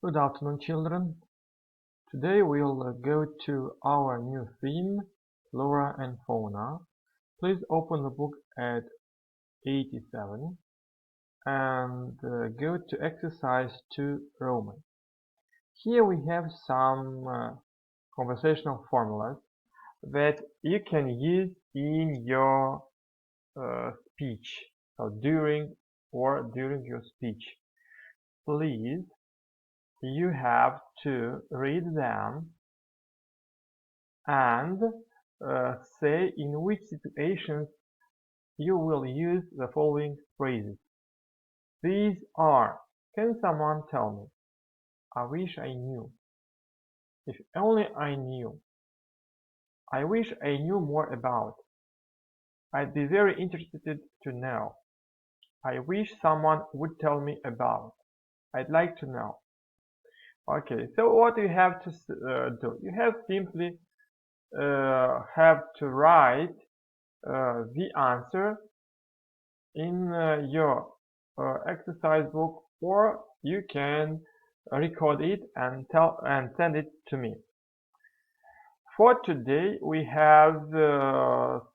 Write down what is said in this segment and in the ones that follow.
Good afternoon, children. Today we'll go to our new theme, Flora and Fauna. Please open the book at 87 and go to exercise 2 Roman. Here we have some conversational formulas that you can use in your speech, so during your speech. Please, you have to read them and say in which situations you will use the following phrases. These are: can someone tell me? I wish I knew. If only I knew. I wish I knew more about. I'd be very interested to know. I wish someone would tell me about. I'd like to know. Okay, so what you have to do? You have simply have to write the answer in your exercise book, or you can record it and send it to me. For today we have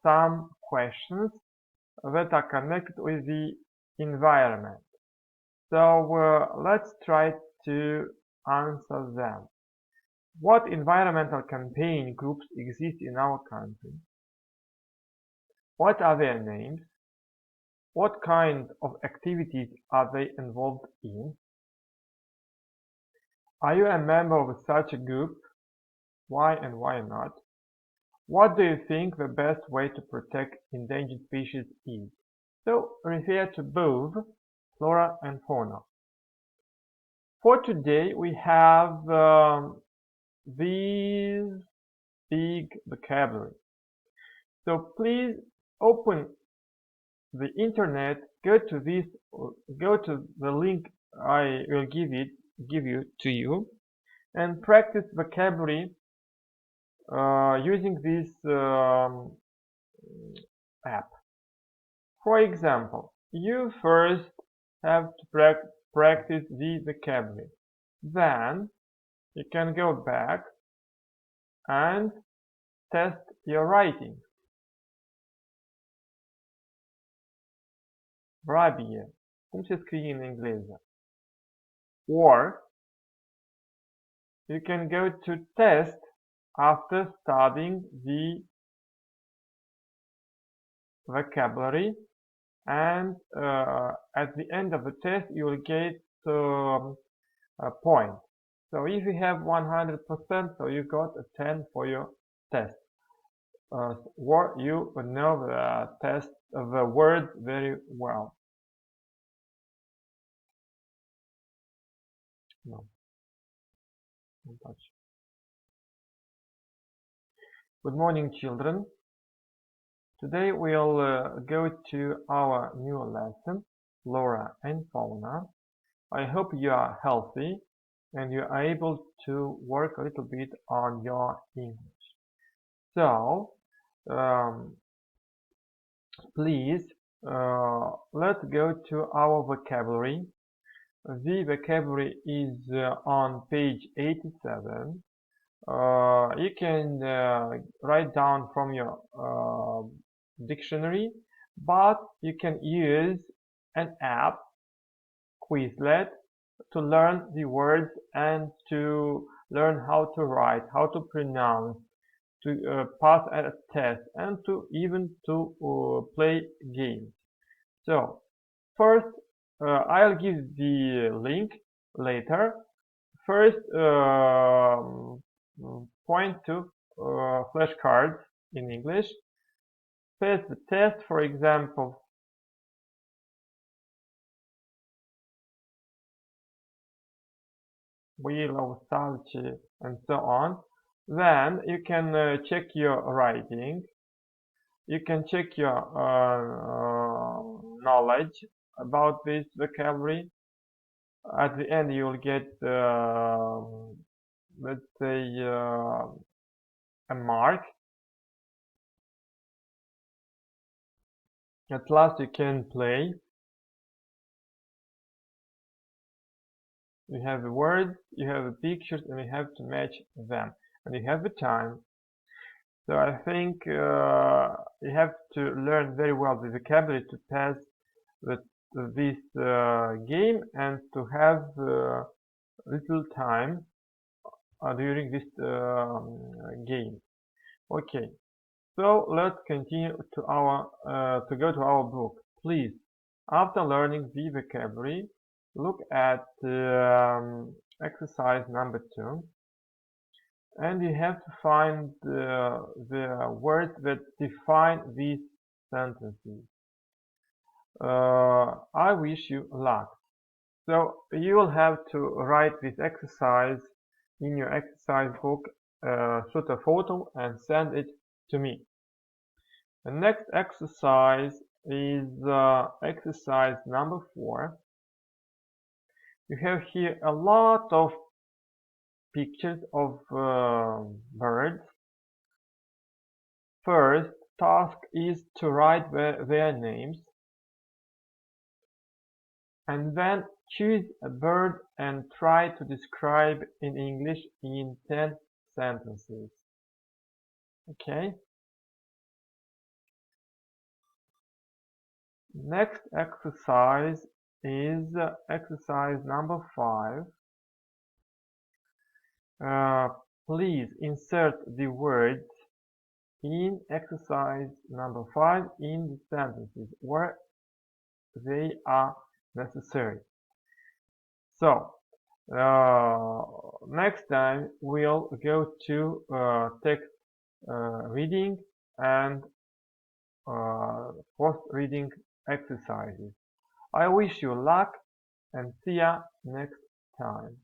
some questions that are connected with the environment. So let's try to answer them. What environmental campaign groups exist in our country? What are their names? What kind of activities are they involved in? Are you a member of such a group? Why and why not? What do you think the best way to protect endangered species is? So refer to both flora and fauna. For today we have these big vocabulary. So please open the internet, go to the link I will give you to you, and practice vocabulary using this app. For example, you first have to practice the vocabulary. Then you can go back and test your writing. Rabia, como se escreve em inglês? Or you can go to test after studying the vocabulary, and at the end of the test you will get a point. So if you have 100%, so you got a 10 for your test. Or you know the test of the word very well. No, don't touch. Good morning, children. Today we'll go to our new lesson, Flora and Fauna. I hope you are healthy and you are able to work a little bit on your English. So, please, let's go to our vocabulary. The vocabulary is on page 87. You can write down from your dictionary, but you can use an app, Quizlet, to learn the words and to learn how to write, how to pronounce, to pass a test, and to even to play games. So first, I'll give the link later. First, point to flashcards in English. Pass the test, for example. Willow, salty, and so on. Then you can check your writing. You can check your knowledge about this vocabulary. At the end, you will get, let's say, a mark. At last, you can play. You have the words, you have the pictures, and you have to match them. And you have the time. So I think you have to learn very well the vocabulary to pass the, this game and to have little time during this game. Okay, so let's continue to go to our book. Please, after learning the vocabulary, look at exercise number 2, and you have to find the words that define these sentences. I wish you luck. So you will have to write this exercise in your exercise book, shoot a photo and send it to me. The next exercise is exercise number 4. You have here a lot of pictures of birds. First task is to write their names, and then choose a bird and try to describe in English in 10 sentences. Okay? Next exercise is exercise number 5. Please insert the words in exercise number 5 in the sentences where they are necessary. So, next time we'll go to text reading and post-reading exercises. I wish you luck and see ya next time.